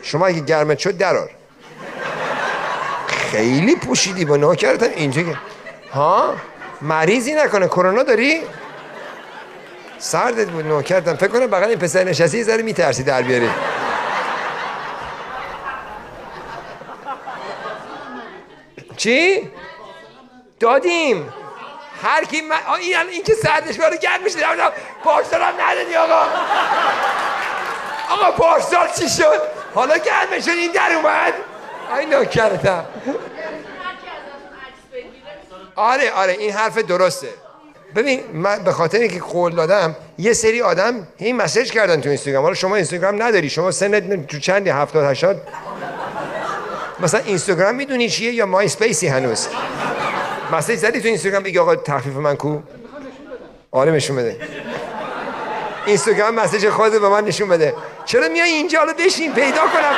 شما اگه گرمت شد درار. خیلی پوشیدی با نوکرتم اینجا که ها مریضی نکنه کرونا داری؟ سردت بود نوکرتم فکر کنم بغل این پسر نشستی یه ذره میترسی در بیاری. چی؟ دادیم هر کی این که سردش باره گرم میشه پارسال هم ندادی آقا. آقا پارسال چی شد؟ حالا گرم شد این در اومد؟ این نوکرتم. آره این حرف درسته. ببین من به خاطر اینکه قول دادم یه سری آدم این مسیج کردن تو اینستاگرام. حالا شما اینستاگرام نداری، شما سنت تو چندی 70 80 مثلا اینستاگرام میدونی چیه یا مای اسپیسی هنوز مسیج زدی تو اینستاگرام بگی آقا تخفیف من کو؟ آره نشون بده اینستاگرام مسیج خودت به من نشون بده. چرا میای اینجا حالا بشین پیدا کنم